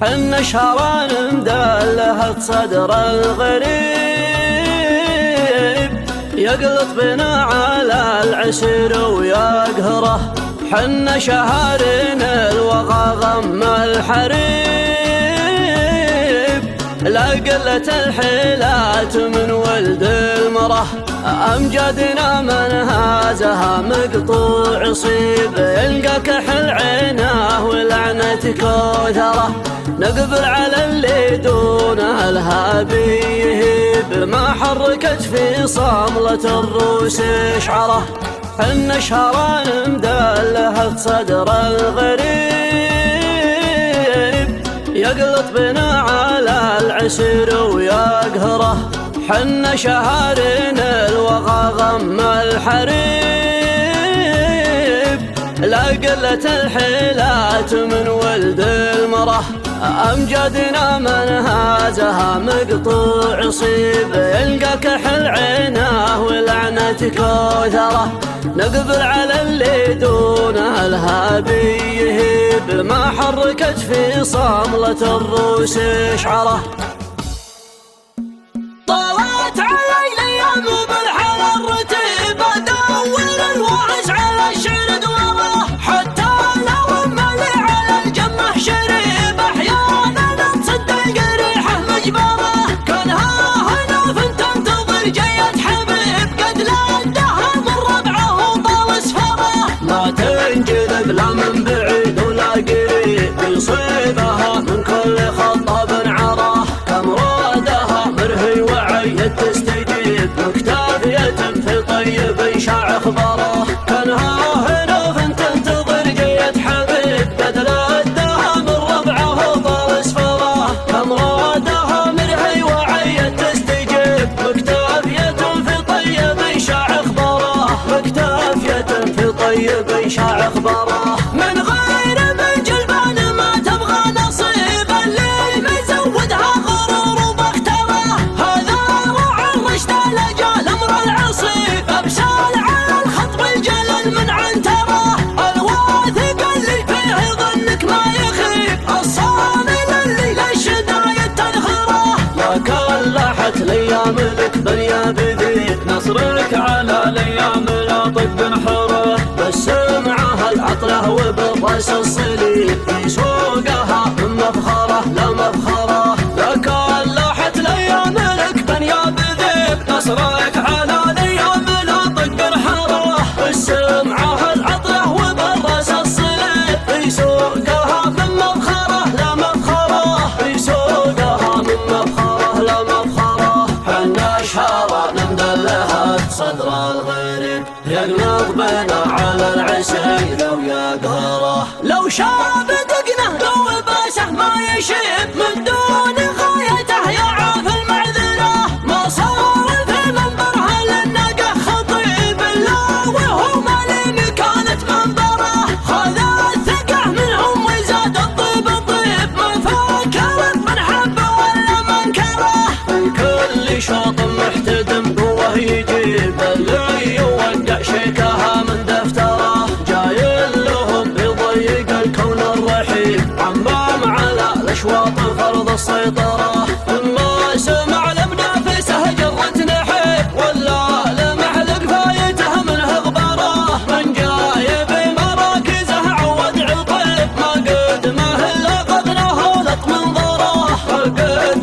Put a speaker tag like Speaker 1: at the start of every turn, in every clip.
Speaker 1: حن شهران مدلهة صدر الغريب، يقلط بنا على العسير ويقهره. حن شهرين الوغى غم الحريب، لا قلة الحيلات من ولد المره. أمجدنا من هازها مقطوع صيب، يلقى كحل عينه ولعنتك وثره. نقبل على اللي دونه الهابي يهيب، ما حركت في صاملة الروس شعره. حن شهران مدلهة صدر الغريب، يقلط بنا على العسير ويقهره. حن شهرين الوغى غم الحريب، لا قلة الحيلات من ولد المره. أمجدنا من هازها مقطوع صيب، يلقى كحل عينه ولعنتك وثره. نقبل على اللي دونه الهابي يهيب، ما حركت في صاملة الروس شعره.
Speaker 2: طلعت علي الايام بالحال الرتيب، ادور الواعز على الشرد وراه. حتى لو مالي على الجمه شريب، احيانا تصد القريحه مجبره. كان ها هنا فانت تنتظر جية حبيب، قد لدها من ربعه وطال سفره.
Speaker 1: ما تنجذب لا من بعيد ولا قريب، يصيبها من كل خطاب عراه. كم رادها مرهي وعي تستجيب، مكتافية في طيب شاع اخباره. كان ها هنا فانت تنتظر جية حبيب، قد لدها من ربعه وطال سفره. كم رادها مرهي وعي تستجيب، مكتافية في طيب شاع اخباره. مكتافية في طيب شاع اخباره.
Speaker 2: من غير بالجلبان ما تبغى نصيب، اللي مزودها غرور وبختره. هذا روع الرشد لجا الامر العصيب، ابسال على الخطب الجلل من عنتره. الواثق اللي فيه ظنك ما يخيب، الصامل اللي للشدايد تنخره.
Speaker 1: لك لاحت الايام لك بنيا بذيك، نصرك على الايام لا طق حره. بس معها العطله وبالراس الصليب، في سوقها من مفخره لا مفخره. لك لاحت الايام لك بنيا بذيك، نصرك على الايام لا طق حره. بس معها العطله وبالراس الصليب، في سوقها من مفخره لا مفخره. في سوقها من مفخره لا مفخره. حنا شهران مدلهة صدر الغريب، يقلط بنا على العسير ويقهره.
Speaker 2: لو شاب دقنه لو باسه ما يشيب، من دون غايته يعاف المعذره. ما صار في منبرها للنقه خطيب، الا وهو مالي مكانة منبره. خذ الثقه منهم وزاد الطيب الطيب، ما فكرت من حبه ولا منكره.
Speaker 1: كل شوط محتدم قوه يجيب، اللي يوقع شيكها من دفتره. جايل لهم يضيق الكون الرحيب، عمام على الاشواط فرض السيطره. ما سمع لمنافسه جرت نحيب، ولا لمحلق فايته منه غبره. من جايب مراكزه عود عطيب، ما قد ما الا قبنه لط منظره. قد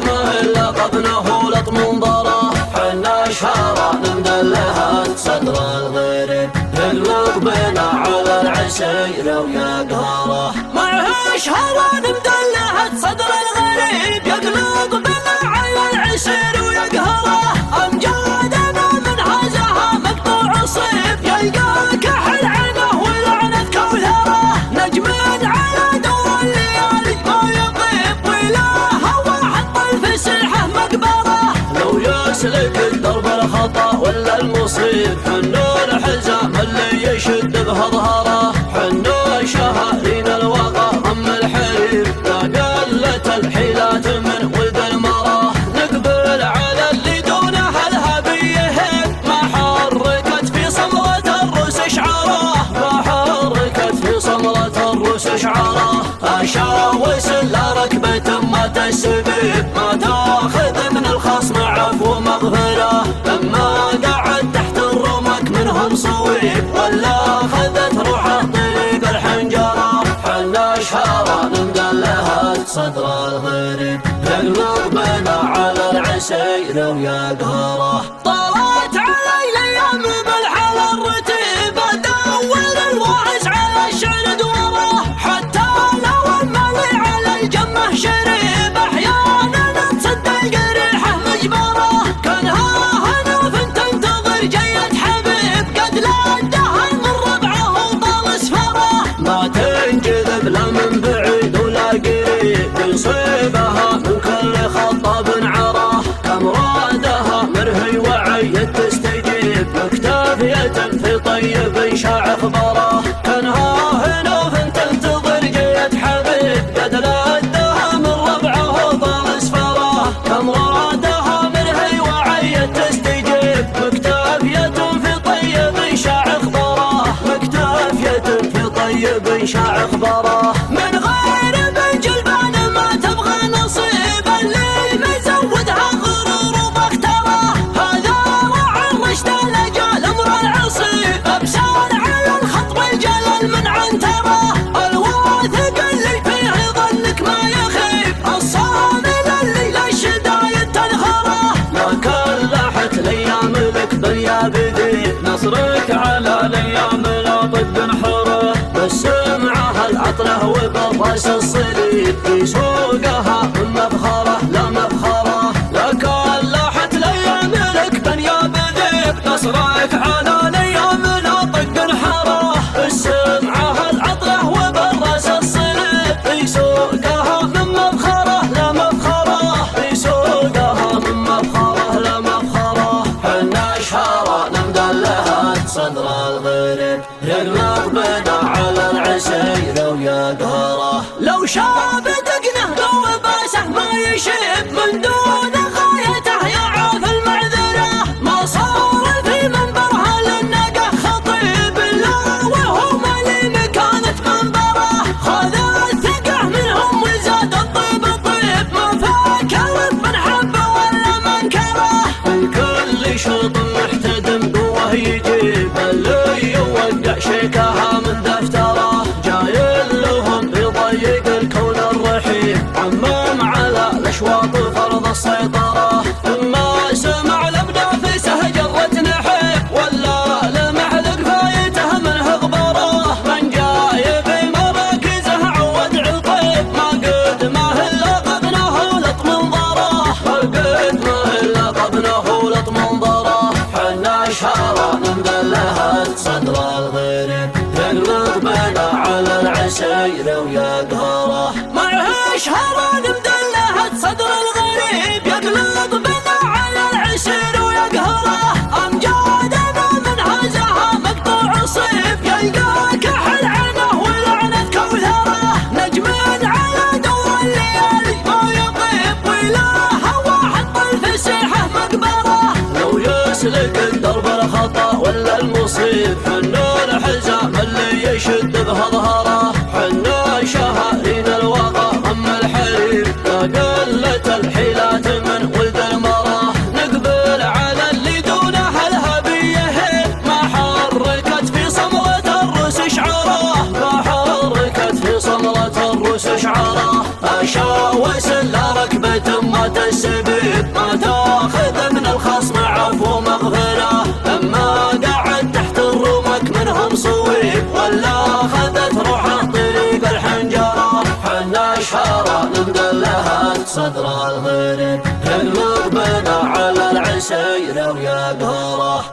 Speaker 1: ما الا قبنه لط منظره. حنا شهران مدلهة صدر الغريب، يقلط بنا على العسير ويقهره.
Speaker 2: معها شهران مدلهة صدر الغريب، يقلط بنا على العسير ويقهره. أمجادنا من هازها مقطوع صيب، يلقى كحل عينه ولعنة كوثره. نجمين على دور الليالي ما يطيب، ولا هوى حط الفسيحة مقبره.
Speaker 1: لو يسلك الدرب الخطا ولا المصيب، حنو الحزام اللي يشد بهظهره. حنو شهرين الوغى غم الحريب، لا قلة الحيلات من ولد المره. نقبل على اللي دونه الهابي يهيب، ما حركت في صملة الروس شعره. ما حركت في صملة الروس شعره. اشاوس لا ركب لعبة ما تسبب، ما تاخذ من الخصم عفو ومغفرة. لما قعد تحت الرمك منهم صويب، ولا أخذت روحه طريق الحنجرة. حنا اشهارا مدلهات صدر الغريب، يقلب بنا على العسير ويقهره.
Speaker 2: طلعت علي الايام بالحال الرتيب، ادور الواعز على الشعر دوره. حتى لو المالي على الجمه شريب، احيانا تصدق ريحه مجبره. كان هنا فنت تنتظر جية حبيب، قد لدها من ربعه وطال اسفره.
Speaker 1: ما تنجذب لا من بعيد ولا قريب، يصيبها من كل خطاب عراه. كم رادها مرهي وعي تستجيب، مكتفية في طيب شاع اخباره. كانها هنا فانت تنتظر جية حبيب، قد لدها من ربعه وطال اسفره. كم رادها مرهي وعي تستجيب، مكتفية في طيب شاع اخباره. مكتفية في طيب شاع اخباره.
Speaker 2: من غير بالجلبان ما تبغى نصيب، اللي مزودها غرور وبختره. هذا راعي الرشد لجال امر العصيب، ابشار على الخط بالجلال من عنتره. الواثق اللي فيه ظنك ما يخيب، الصامل اللي للشدايد تنخره.
Speaker 1: لكن لاحت الايام لك دنيا بذيب، نصرك على الايام لا طب حره. بس معها العطله وبالراس الصليب، في سوقها من مفخره لا مفخره. لكن لاحت الايام لك دنيا بذيب، نصرك على الايام لا طق حره. بس معها العطله وبالراس الصليب، في سوقها من مفخره لا مفخره. في سوقها من مفخره لا مفخره. حنا اشهارنا مدلهات صدر الغريب، يقلب بنا على العسير ويقهره.
Speaker 2: لو شاب دقنه لو باسه ما يشيب، من دون غايته يعاف المعذره. ما صار في منبرها للنقه خطيب، لا وهو مالي مكانة منبره. خذ الثقه منهم وزاد الطيب الطيب، ما فكرت من حبه ولا منكره.
Speaker 1: الكل شوط محتدم قوه يجيب، اللي يوقع شيكها من دفتره. جايل لهم يضيق الكون الرحيم، عمم على الاشواط فرض السيطره. اما سمع لمنافسه جرت نحيب، ولا لمع لقفايته منه غبره. من جاي بمراكزه عود عطيب، ما قد ما الا قبنه لط منظره. ما قد ما الا قبنه لط منظره. حنا اشهارنا مدلهات صدر الغريب، يقلب بنا على العسير ويقهره.
Speaker 2: معه اشهران مدلهة صدر الغريب، يقلب بنا على العسير ويقهره. امجادنا من هزها مقطوع صيف، يلقى كحل عينه ولعنة كوثره. نجم على دور الليالي ما يطيب، وإله واحد بالفسيحة مقبره.
Speaker 1: لو يسلك الدرب الخطا ولا المصيب، حنا الحزام اللي يشد به ظهره. حنا شهارين الوغى هم الحريب، لا قلة الحيلات من ولد المراه. نقبل على اللي دونه الهبيه، ما حركت في صمرة الروس شعره. ما حركت في صمرة الروس شعره. اشاوس لا ركبة ما تسبب، ما تاخذ من الخصم عفو ومغفرة. لما قعد تحت الرمك منهم صويب، ولا اخذت روحه طريق الحنجرة. حنا اشهارنا مدلهات صدر الغريب، يقلب بنا على العسير ويقهره.